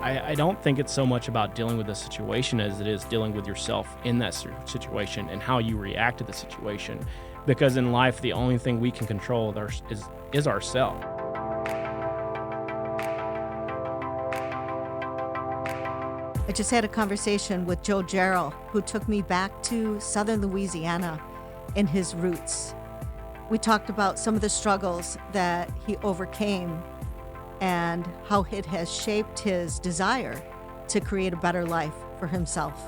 I don't think it's so much about dealing with the situation as it is dealing with yourself in that situation and how you react to the situation. Because in life, the only thing we can control is ourselves. I just had a conversation with Joe Jarrell, who took me back to southern Louisiana and his roots. We talked about some of the struggles that he overcame and how it has shaped his desire to create a better life for himself.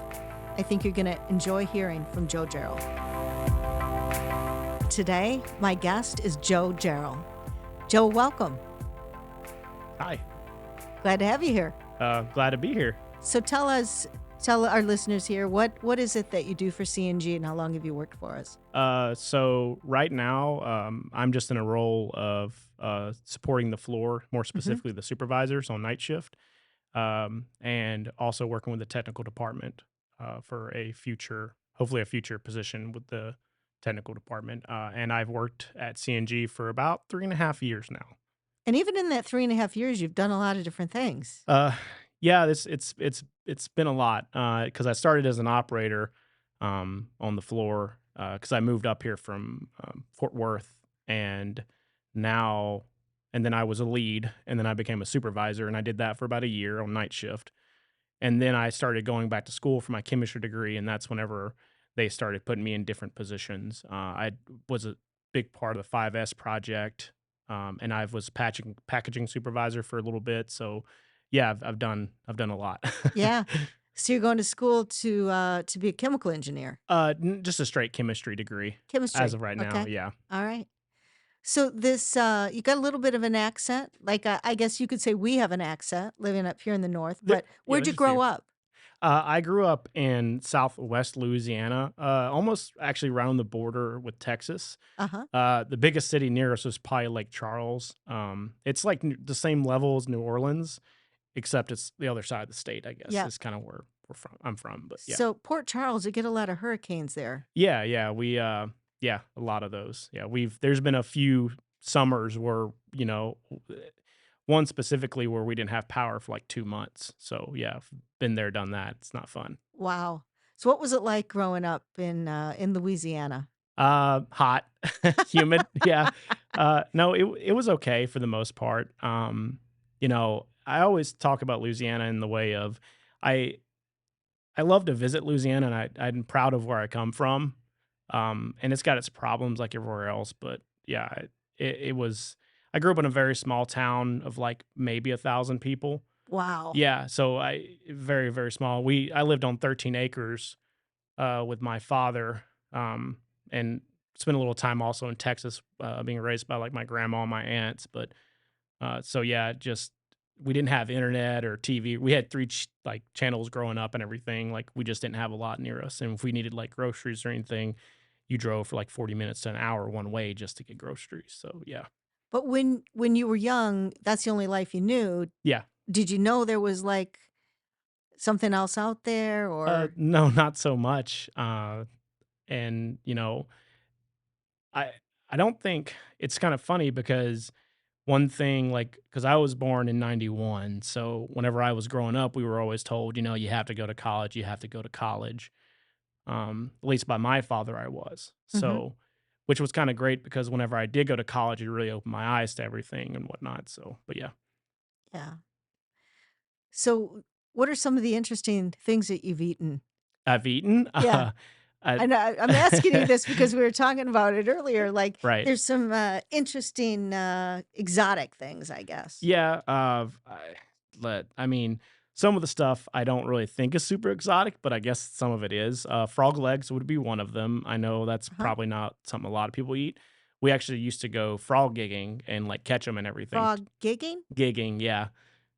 I think you're going to enjoy hearing from Joe Jarrell. Today, my guest is Joe Jarrell. Joe, welcome. Hi. Glad to have you here. Glad to be here. So tell our listeners here, what is it that you do for CNG and how long have you worked for us? So right now, I'm just in a role of supporting the floor, more specifically the supervisors on night shift, and also working with the technical department for hopefully a future position with the technical department. And I've worked at CNG for about 3.5 years now. And even in that 3.5 years, you've done a lot of different things. Yeah, it's been a lot because I started as an operator on the floor because I moved up here from Fort Worth, and then I was a lead, and then I became a supervisor, and I did that for about a year on night shift, and then I started going back to school for my chemistry degree, and that's whenever they started putting me in different positions. I was a big part of the 5S project, and I was packaging supervisor for a little bit, so. Yeah, I've done a lot. Yeah. So you're going to school to be a chemical engineer. Just a straight chemistry degree Chemistry. as of right now. Okay. Yeah. All right. So this, you got a little bit of an accent. Like I guess you could say we have an accent living up here in the north. But where'd you There's a grow few. up? I grew up in Southwest Louisiana, almost actually around the border with Texas. Uh-huh. The biggest city near us was probably Lake Charles. It's like the same level as New Orleans, except it's the other side of the state. I guess Yeah. is kind of where I'm from. But yeah. So Port Charles, you get a lot of hurricanes there. Yeah, a lot of those. Yeah, there's been a few summers where, one specifically where we didn't have power for like 2 months. So, yeah, I've been there, done that. It's not fun. Wow. So what was it like growing up in Louisiana? Hot, humid, yeah. No, it was okay for the most part. I always talk about Louisiana in the way of I I love to visit Louisiana, and I'm proud of where I come from. And it's got its problems like everywhere else, but yeah, it was. I grew up in a very small town of like maybe 1,000 people. Wow. Yeah, so very very small. I lived on 13 acres with my father, and spent a little time also in Texas, being raised by like my grandma and my aunts. But so yeah, just we didn't have internet or TV. We had three like channels growing up and everything. Like we just didn't have a lot near us. And if we needed like groceries or anything, you drove for like 40 minutes to an hour one way just to get groceries. So yeah, But when you were young, that's the only life you knew. yeah. Did you know there was like something else out there or No, not so much. And I I don't think it's kind of funny because one thing like because I was born in 91, so whenever I was growing up, we were always told, you have to go to college, you have to go to college. At least by my father, I was. Mhm. So, which was kind of great because whenever I did go to college, it really opened my eyes to everything and whatnot. So, but yeah, Yeah. So what are some of the interesting things that you've eaten? I've eaten. Yeah. I, I'm asking you this because we were talking about it earlier. Like, right. there's some interesting exotic things, I guess. Yeah. I mean, some of the stuff I don't really think is super exotic, but I guess some of it is. Frog legs would be one of them. I know that's Huh? probably not something a lot of people eat. We actually used to go frog gigging and like catch them and everything. Frog gigging? Gigging, yeah.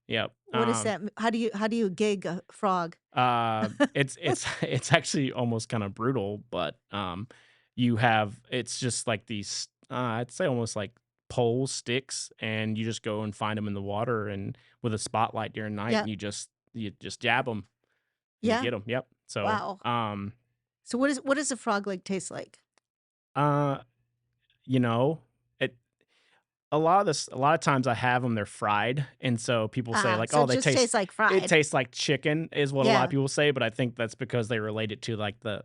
Yep. What is that? How do you gig a frog? It's actually almost kind of brutal, but it's just like these I'd say almost like pole sticks, and you just go and find them in the water and with a spotlight during night, Yeah. and you just jab them and you Yeah. get them. Yep. So Wow. So what does a frog leg taste like? uh you know it A lot of times I have them, they're fried, and so people say like, So "Oh, it just tastes like it fried. tastes like chicken," is what a lot of Yeah. people say, but I think that's because they relate it to, like, the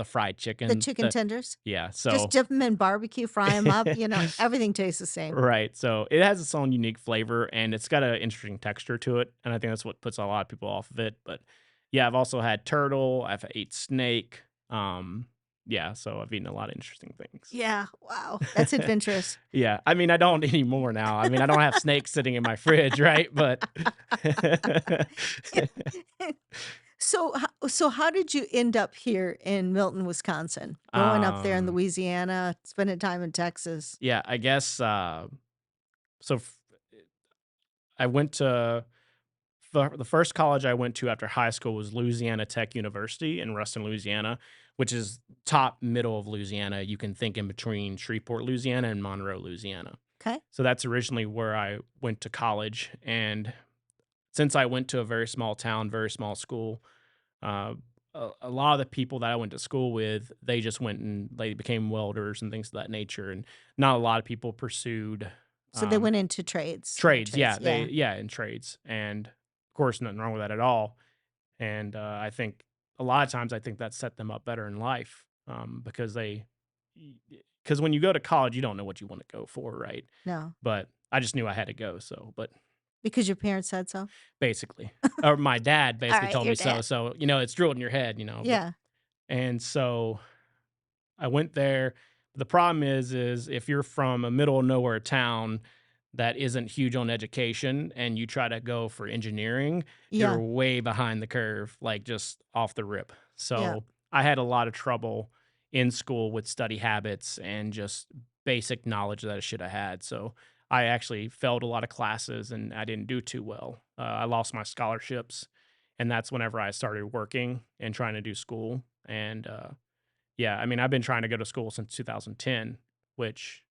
fried The chicken, chicken tenders. yeah, Just so dip them in barbecue, fry them up, everything tastes the same. right, so it has its own unique flavor, and it's got an interesting texture to it, and I think that's what puts a lot of people off of it, but, yeah, I've also had turtle, I've ate snake, yeah, so I've eaten a lot of interesting things. Yeah, wow, that's adventurous. Yeah, I mean, I don't anymore now. I mean, I don't have snakes sitting in my fridge, right? But So how did you end up here in Milton, Wisconsin? Growing up there in um, Louisiana, spending time in Texas. yeah, I guess so f- I went to the first college I went to after high school was Louisiana Tech University in Ruston, Louisiana, which is top middle of Louisiana. You can think in between Shreveport, Louisiana and Monroe, Louisiana. Okay. So that's originally where I went to college, and since I went to a very small town, very small school, Uh, a lot of the people that I went to school with, they just went and they became welders and things of that nature, and not a lot of people pursued So they um, went into trades, trades. Yeah, yeah. in trades, and of course, nothing wrong with that at all. And I think a lot of times, I think that set them up better in life because because when you go to college, you don't know what you want to go for, right? No, But I just knew I had to go, so but because your parents said so? basically, or my dad basically Alright, told me your so. dad. So it's drilled in your head, But Yeah, and so I went there. The problem is if you're from a middle of nowhere town that isn't huge on education and you try to go for engineering, you're yeah, way behind the curve, like just off the rip. yeah. So I had a lot of trouble in school with study habits and just basic knowledge that I should have had. So I actually failed a lot of classes and I didn't do too well. I lost my scholarships, and that's whenever I started working and trying to do school. And yeah, I mean, I've been trying to go to school since 2010, which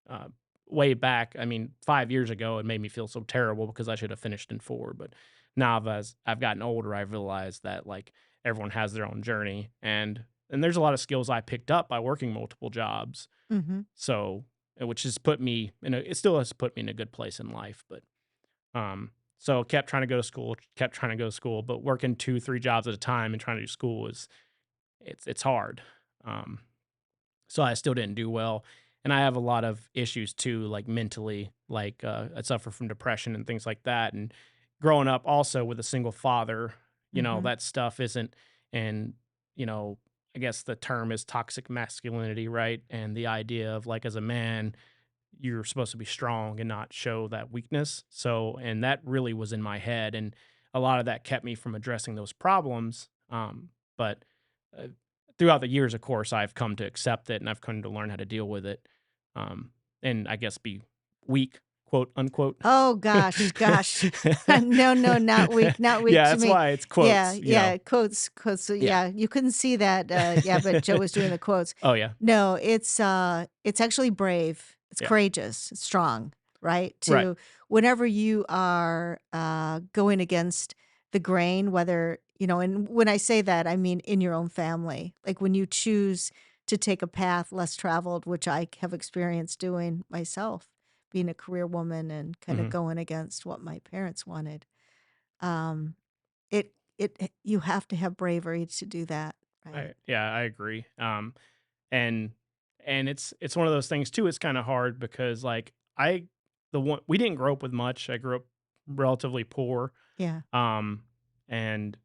way back, I mean, 5 years ago, it made me feel so terrible because I should have finished in four. But now, as I've gotten older, I've realized that like everyone has their own journey, and there's a lot of skills I picked up by working multiple jobs. Mhm. So, which has put me it still has put me in a good place in life. But so kept trying to go to school, kept trying to go to school, but working 2, 3 jobs at a time and trying to do school is it's hard. Um, so I still didn't do well, and I have a lot of issues too, like mentally, like, I suffer from depression and things like that, and growing up also with a single father, Mhm. that stuff isn't and, you know, I guess the term is toxic masculinity, right? And the idea of, like, as a man, you're supposed to be strong and not show that weakness. So, and that really was in my head, and a lot of that kept me from addressing those problems. But uh, throughout the years, of course, I've come to accept it and I've come to learn how to deal with it, um, and I guess be weak, quote unquote. Oh gosh, gosh. No, no, not weak Yeah, to that's me. why it's Yeah, quotes. yeah, quotes, so Yeah. yeah, you couldn't see that, yeah, but Joe was doing the quotes. Oh yeah. No, it's actually brave, it's Yeah. courageous, it's strong, right? Right. To whenever you are, going against the grain, whether and when I say that, I mean in your own family, like, when you choose to take a path less traveled, which I have experienced doing myself, being a career woman and kinda Hmm. going against what my parents wanted. Um, you have to have bravery to do that, right? I agree. And it's one of those things too. It's kind of hard because like the one we didn't grow up with much. I grew up relatively poor. Yeah. Um, and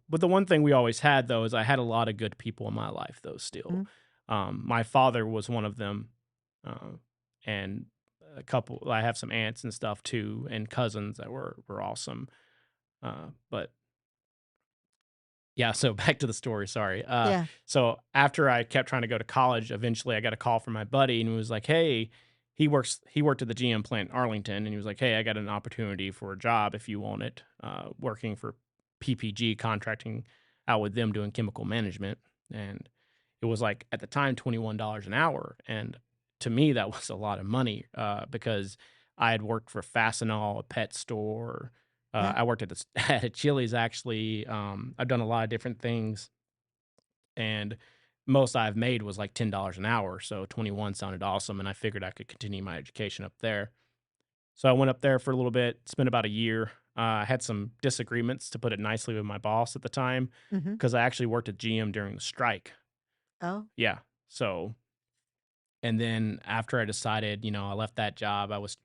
but the one thing we always had though is I had a lot of good people in my life though still. Mhm. My father was one of them, uh, and a couple. I have some aunts and stuff too, and cousins that were awesome. But yeah, so back to the story, sorry. Yeah. So after I kept trying to go to college, eventually I got a call from my buddy and he was like, "Hey," he worked at the GM plant in Arlington and he was like, "Hey, I got an opportunity for a job if you want it, working for PPG contracting out with them doing chemical management." And it was like at the time $21 an hour, and to me that was a lot of money because I had worked for Fastenal, a pet store, Yeah. I worked at at a Chili's actually. I've done a lot of different things, and most I've made was like $10 an hour, so 21 sounded awesome, and I figured I could continue my education up there. So I went up there for a little bit, spent about a year. I had some disagreements, to put it nicely, with my boss at the time Mhm. because I actually worked at GM during the strike. Oh, Yeah. So, and then after I decided, I left that job, I was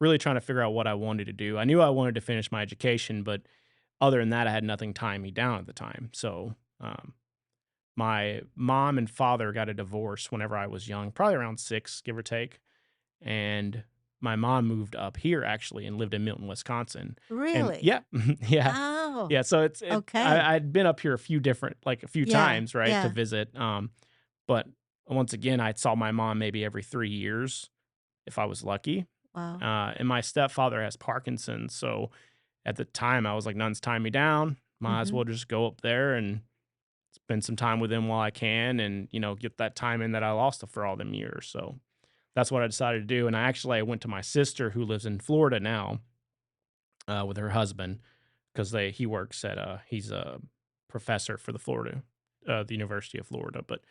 really trying to figure out what I wanted to do. I knew I wanted to finish my education, but other than that, I had nothing tying me down at the time. So, my mom and father got a divorce whenever I was young, probably around 6, give or take. And my mom moved up here actually and lived in Milton, Wisconsin. And really? yeah, yeah, Oh, yeah. So okay. I'd been up here a few Yeah, times, right, to yeah. visit. But once again, I saw my mom maybe every 3 years if I was lucky. Wow. And my stepfather has Parkinson's, so at the time I was like, none's tying me down. Might as Mhm. well just go up there and spend some time with him while I can, and get that time in that I lost for all them years. So that's what I decided to do. And I went to my sister who lives in Florida now, with her husband, because they he works at he's a professor for the University of Florida. But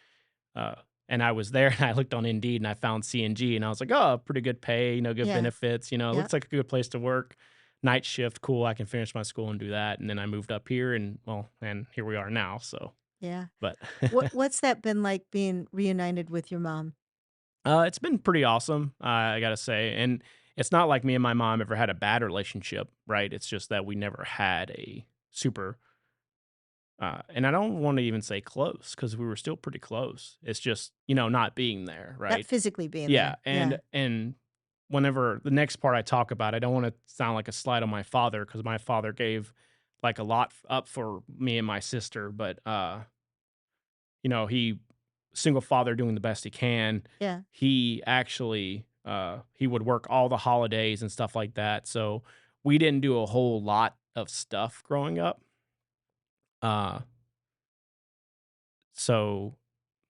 uh, and I was there and I looked on Indeed and I found CNG and I was like, oh, pretty good pay, good Yeah, benefits. It yeah, looks like a good place to work. Night shift, cool. I can finish my school and do that. And then I moved up here, and well, and here we are now. So, yeah. but What's that been like being reunited with your mom? It's been pretty awesome, I gotta say, and it's not like me and my mom ever had a bad relationship, right? It's just that we never had a super, and I don't want to even say close because we were still pretty close. It's just not being there, Not right? physically being Yeah, there. Yeah. and whenever the next part I talk about, I don't want to sound like a slight on my father because my father gave like a lot up for me and my sister, but he single father doing the best he can. Yeah. He actually he would work all the holidays and stuff like that. So we didn't do a whole lot of stuff growing up. Uh so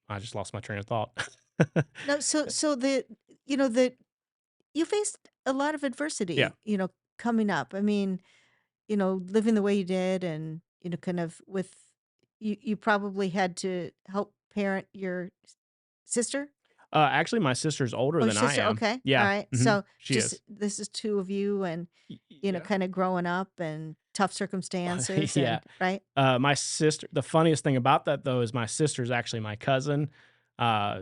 I just lost my train of thought. No, so the the you faced a lot of Yeah. adversity, coming up. I mean, living the way you did and, kind of with you probably had to help parent your sister? Actually my sister's older Oh, your than I sister, am. okay. All Yeah. right. Mhm. So She just is. this is two of you and, Yeah. kind of growing up and tough circumstances Yeah. and right? My sister the funniest thing about that, though, is my sister's actually my cousin,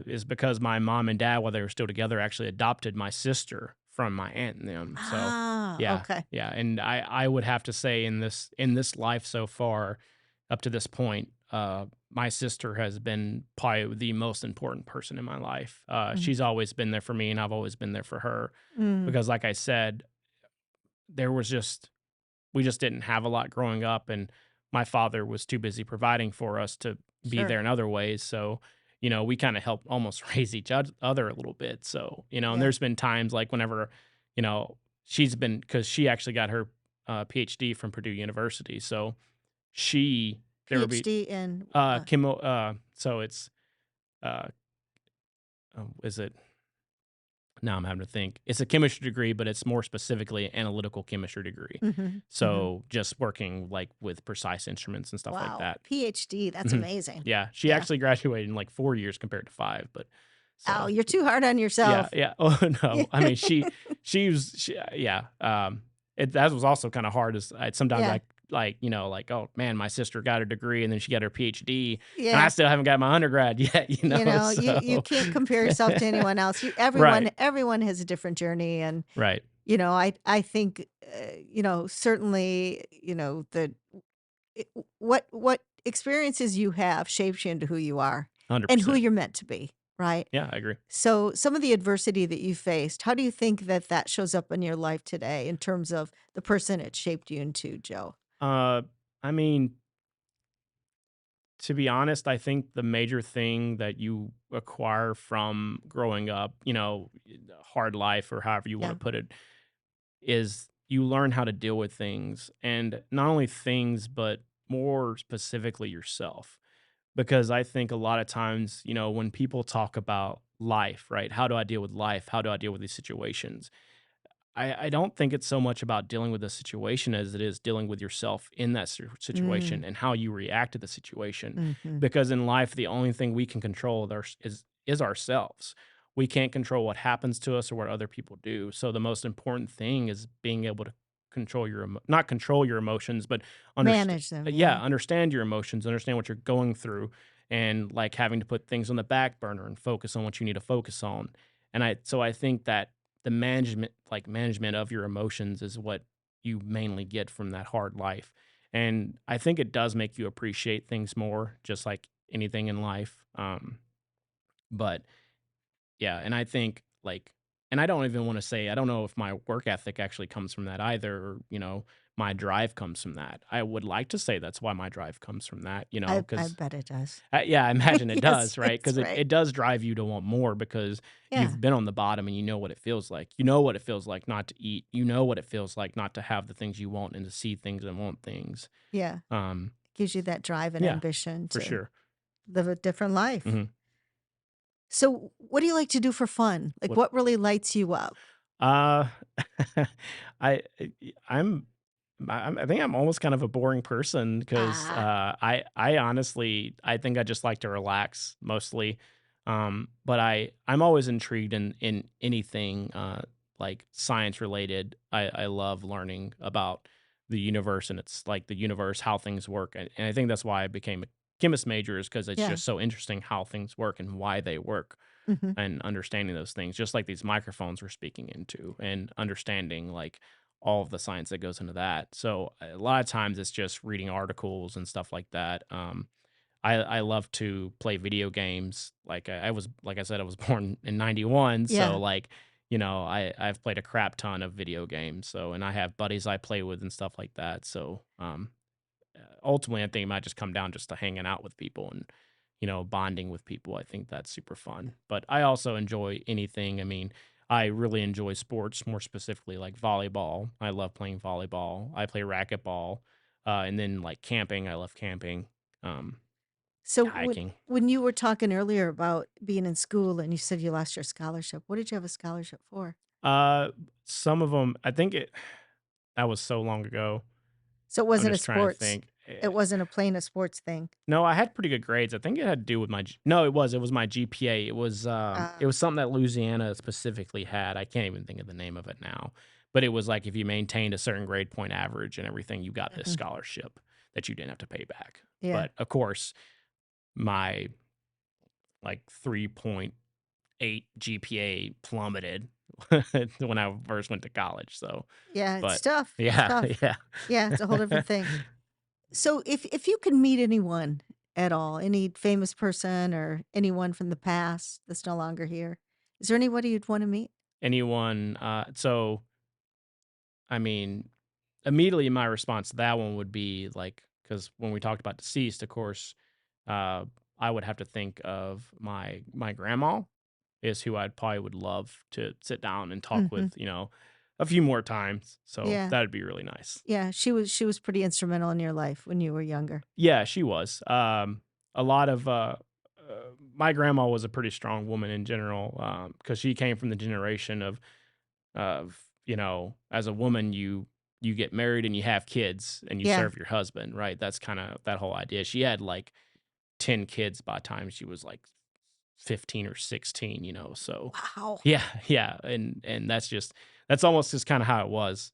is because my mom and dad, while they were still together, actually adopted my sister from my aunt and them. So, Ah, yeah, okay. yeah, and I would have to say in this life so far, up to this point, my sister has been probably the most important person in my life. Mhm. She's always been there for me, and I've always been there for her Mm, because, like I said, there was just we just didn't have a lot growing up, and my father was too busy providing for us to be there sure. in other ways. So, we kind of helped almost raise each other a little bit. So, and Yeah. there's been times like whenever, you know, she's been because she actually got her PhD from Purdue University. So she there would be PhD in chemo. So it's is it now I'm having to think. It's a chemistry degree, but it's more specifically an analytical chemistry degree. mhm, mhm. So just working like with precise instruments and stuff like Wow. that. PhD, that's Mhm. amazing. Yeah, she Yeah. actually graduated in like 4 years compared to 5. But Oh, so you're too hard on yeah, yourself. yeah. Oh no, I mean yeah. That was also kind of hard. As sometimes Yeah. like oh man, my sister got a degree and then she got her PhD, and I Yeah. still haven't got my undergrad yet. You So can't compare yourself to anyone else. right, Everyone has a different journey and right, I think certainly, the what experiences you have shapes you into who you are hundred and who percent. you're meant to be, right? Yeah, I agree. So some of the adversity that you faced, how do you think that that shows up in your life today in terms of the person it shaped you into, Joe? Uh, I mean, to be honest, I think the major thing that you acquire from growing up, hard life or however you want to Yeah. put it, is you learn how to deal with things, and not only things, but more specifically yourself. Because I think a lot of times, when people talk about life, right? How do I deal with life? How do I deal with these situations? I don't think it's so much about dealing with the situation as it is dealing with yourself in that situation Mm, and how you react to the situation. mhm. Because in life, the only thing we can control is ourselves. We can't control what happens to us or what other people do. So the most important thing is being able to control not control your emotions, but understand. Manage them, Yeah, yeah. understand your emotions, understand what you're going through, and like having to put things on the back burner and focus on what you need to focus on. And I think that the management of your emotions is what you mainly get from that hard life. And I think it does make you appreciate things more, just like anything in life. But yeah, and I think like, and I don't even want to say, I don't know if my work ethic actually comes from that either, or, my drive comes from that. I would like to say that's why my drive comes from that, I because bet it does. yeah, I imagine it Yes, does, right? yes, Because right. it does drive you to want more because Yeah, you've been on the bottom and you know what it feels like. You know what it feels like not to eat. You know what it feels like not to have the things you want and to see things and want things. yeah. Um, Gives you that drive and yeah, ambition for to sure. live a different life. Mhm. So, what do you like to do for fun? Like, What what really lights you up? Uh, I I'm I think I'm almost kind of a boring person because Ah, I honestly I think I just like to relax mostly. But I'm always intrigued in anything like science related. I love learning about the universe and it's like the universe, how things work. And I think that's why I became a chemist major is because it's yeah. just so interesting how things work and why they work Mhm. and understanding those things, just like these microphones we're speaking into, and understanding like all of the science that goes into that. So a lot of times it's just reading articles and stuff like that. I love to play video games. Like I was, like I said, I was born in '91, so Yeah. like I've played a crap ton of video games. So and I have buddies I play with and stuff like that. So ultimately, I think it might just come down just to hanging out with people and, bonding with people. I think that's super fun. But I also enjoy anything. I mean, I really enjoy sports, more specifically like volleyball. I love playing volleyball. I play racquetball. And then like camping, I love camping, um, So, hiking. when you were talking earlier about being in school and you said you lost your scholarship, what did you have a scholarship for? Uh, some of them, I think that was so long ago. So, it I'm wasn't a just trying to sports think. it wasn't a plain a sports thing. No, I had pretty good grades. I think it had to do with no, it was my GPA. It Uh, was something that Louisiana specifically had. I can't even think of the name of it now. But it was like if you maintained a certain grade point average and everything, you got this mhm. scholarship that you didn't have to pay back. Yeah. But of course, my like 3.8 GPA plummeted when I first went to college. So, Yeah, it's but tough. It's yeah, tough. yeah. Yeah, it's a whole different thing. So, if you could meet anyone at all, any famous person or anyone from the past that's no longer here, is there anybody you'd wanna meet? Anyone, so I mean, immediately my response to that one would be like, because when we talked about deceased, of course, uh, I would have to think of my grandma is who I'd probably would love to sit down and talk Mhm. with, a few more times. So Yeah. that'd be really nice. Yeah, she was pretty instrumental in your life when you were younger. Yeah, she was. A lot of my grandma was a pretty strong woman in general because she came from the generation of as a woman you get married and you have kids and you Yeah. serve your husband, right? That's kind of that whole idea. She had like 10 kids by the time she was like 15 or 16, so Wow. yeah. Yeah, and that's almost just kind of how it was,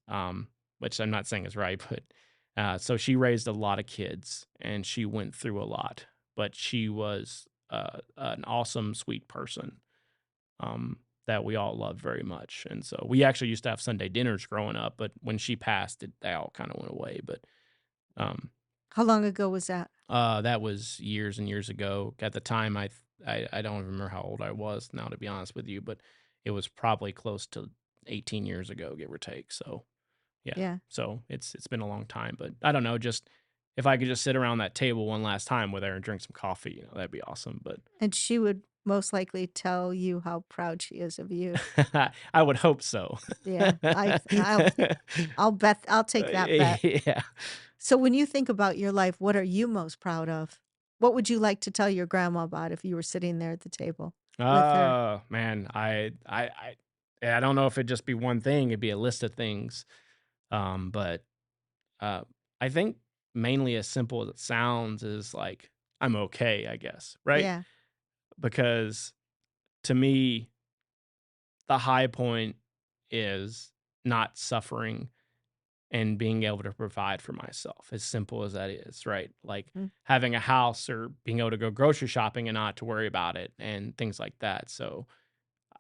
which I'm not saying is right, but so she raised a lot of kids and she went through a lot, but she was an awesome sweet person, that we all loved very much. And so we actually used to have Sunday dinners growing up, but when she passed, they all kind of went away. But um, How long ago was that? that was years and years ago. At the time, I don't remember how old I was now, to be honest with you, but it was probably close to 18 years ago, give or take. So yeah, Yeah. so it's been a long time, but I don't know, just if I could just sit around that table one last time with her and drink some coffee, that'd be awesome. But And she would most likely tell you how proud she is of you. I would hope so. Yeah. I'll take that bet. Yeah. So when you think about your life, what are you most proud of? What would you like to tell your grandma about if you were sitting there at the table with her? Man, I I don't know if it'd just be one thing, it'd be a list of things. But uh, I think mainly as simple as it sounds is like I'm okay, I guess, right? Yeah. Because to me, the high point is not suffering and being able to provide for myself, as simple as that is, right? Like Mm. having a house or being able to go grocery shopping and not to worry about it and things like that. So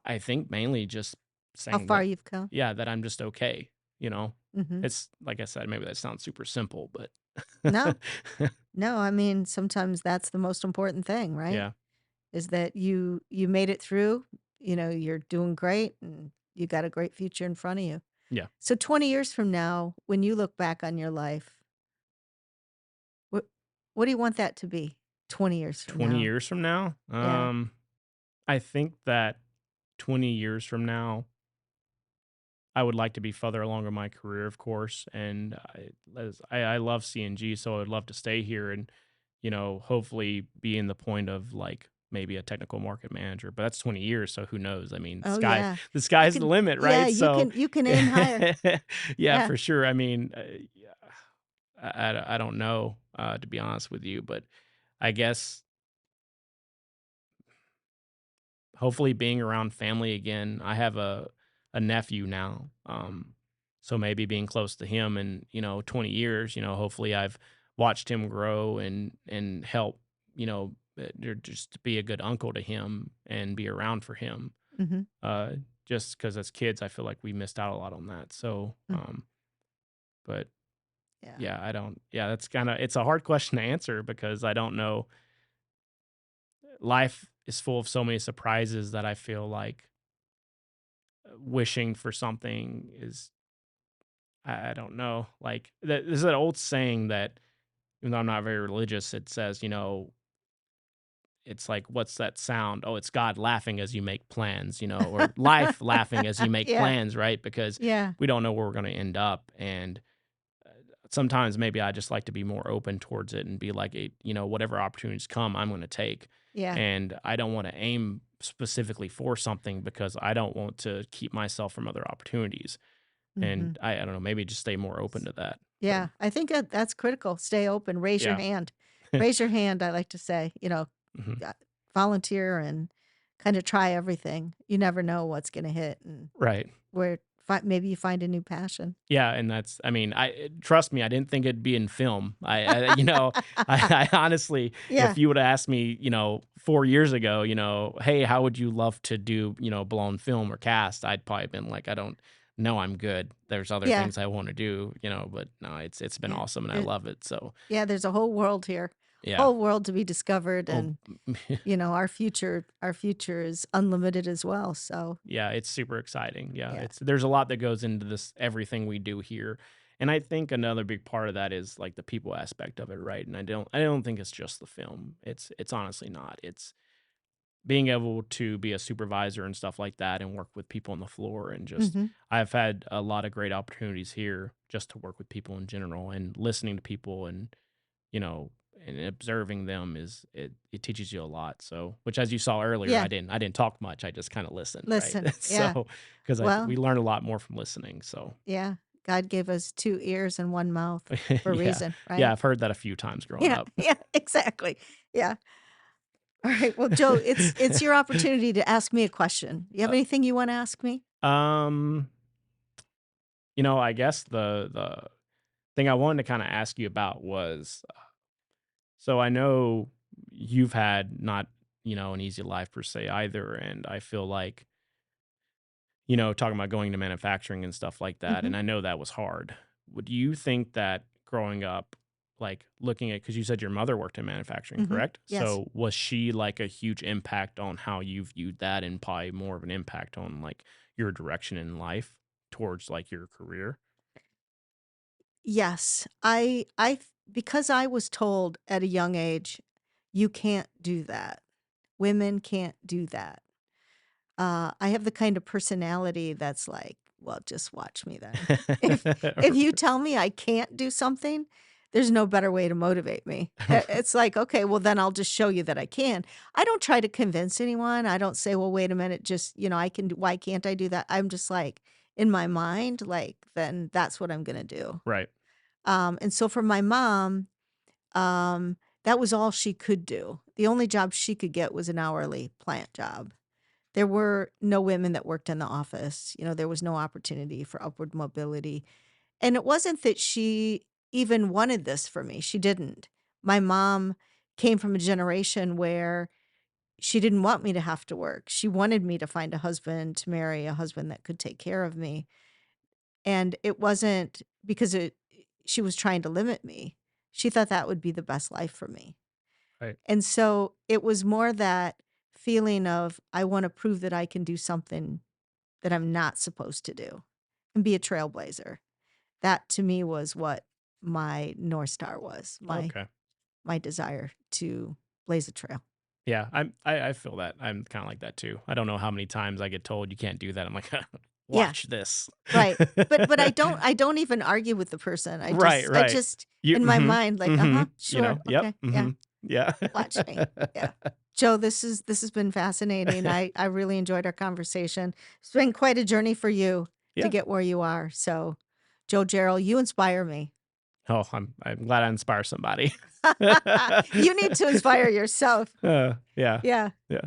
I think mainly just How saying far that, you've come. yeah, that I'm just okay, you know? Hmm. It's like I said, maybe that sounds super simple, but No, no, I mean, sometimes that's the most important thing, right? yeah, Is that you made it through, you're doing great and you got a great future in front of you. yeah. So 20 years from now, when you look back on your life, what what do you want that to be 20 years from 20 now? years from now, Yeah. I think that 20 years from now, I would like to be further along in my career, of course, and I love CNG, so I would love to stay here and, hopefully be in the point of like maybe a technical market manager. But that's 20 years, so who knows? I mean, Oh, yeah. the You sky's the can limit, yeah, right? you So, can you can aim higher. yeah, Yeah. for sure. I mean, yeah, I don't know, to be honest with you, but I guess hopefully being around family again. I have a nephew now. So maybe being close to him in, 20 years, hopefully I've watched him grow and help, or just be a good uncle to him and be around for him. Mhm. Uh just because as kids I feel like we missed out a lot on that. So Mm. but Yeah. yeah, I don't yeah, that's kinda it's a hard question to answer because I don't know. Life is full of so many surprises that I feel like wishing for something is I don't know. Like there's that old saying that even though I'm not very religious, it says, it's like what's that sound? Oh, it's God laughing as you make plans, or life laughing as you make Yeah. plans, right? Because Yeah. we don't know where we're going to end up. And sometimes maybe I just like to be more open towards it and be like, whatever opportunities come, I'm going to take. Yeah. And I don't want to aim specifically for something because I don't want to keep myself from other opportunities. And Mhm. I don't know, maybe just stay more open to that. But Yeah, I think that's critical. Stay open, raise your yeah. hand. Raise your hand, I like to say, Mhm. uh, volunteer and kinda try everything. You never know what's gonna hit and Right. where maybe you find a new passion. Yeah, and that's I mean, trust me, I didn't think it'd be in film. I honestly, if Yeah, you would have asked me, 4 years ago, "Hey, how would you love to do, blown film or cast?" I'd probably been like, "I don't know, I'm good. There's other yeah, things I wanna do," but no, it's been yeah. awesome and I There love it, so yeah, there's a whole world here. yeah. Whole world to be discovered Oh, and, our future is unlimited as well, so yeah, it's super exciting. Yeah, yeah. there's a lot that goes into this everything we do here. And I think another big part of that is like the people aspect of it, right? And I don't think it's just the film. It's honestly not. It's being able to be a supervisor and stuff like that and work with people on the floor and just Mhm. I've had a lot of great opportunities here just to work with people in general and listening to people and you know, and observing them it teaches you a lot. So, which as you saw earlier, Yeah, I didn't talk much. I just kind of listened, right? listen, yeah. So, because we Well, learn a lot more from listening. So, yeah, God gave us 2 ears and 1 mouth for a yeah, reason, yeah, right? I've heard that a few times growing Yeah, up. yeah, exactly. Yeah. All right. Well, Joe, it's your opportunity to ask me a question. You have anything you want to ask me? Um, I guess the thing I wanted to kind of ask you about was so I know you've had not an easy life per se either, and I feel like talking about going to manufacturing and stuff like that, Hmm. and I know that was hard. Would you think that growing up, like looking at, because you said your mother worked in manufacturing, Hmm. correct? Yes. So was she like a huge impact on how you viewed that and probably more of an impact on like your direction in life towards like your career? Yes. Because I was told at a young age, you can't do that. Women can't do that. I have the kind of personality that's like, well, just watch me then. If you tell me I can't do something, there's no better way to motivate me. It's like, okay, well, then I'll just show you that I can. I don't try to convince anyone. I don't say, well, wait a minute, just, I can, why can't I do that? I'm just like, in my mind, like, then that's what I'm going to do. Right. And so for my mom, that was all she could do. The only job she could get was an hourly plant job. There were no women that worked in the office. There was no opportunity for upward mobility. And it wasn't that she even wanted this for me. She didn't. My mom came from a generation where she didn't want me to have to work. She wanted me to find a husband, to marry a husband that could take care of me. And it wasn't because she was trying to limit me. She thought that would be the best life for me. Right. And so it was more that feeling of I want to prove that I can do something that I'm not supposed to do and be a trailblazer. That to me was what my North Star was, Okay. my desire to blaze a trail. Yeah, I feel that. I'm kinda like that too. I don't know how many times I get told you can't do that. I'm like, Yeah, "Watch this." right. But I don't even argue with the person. I Right, just I right. just You in my mind like, "Uh-huh, sure. yep, Okay. Yeah. yeah. Watch me." Yeah. Joe, this has been fascinating. I really enjoyed our conversation. It's been quite a journey for you to Yeah. get where you are. So, Joe Jarrell, you inspire me. Oh, I'm glad I inspire somebody. You need to inspire yourself. Yeah, Yeah. yeah.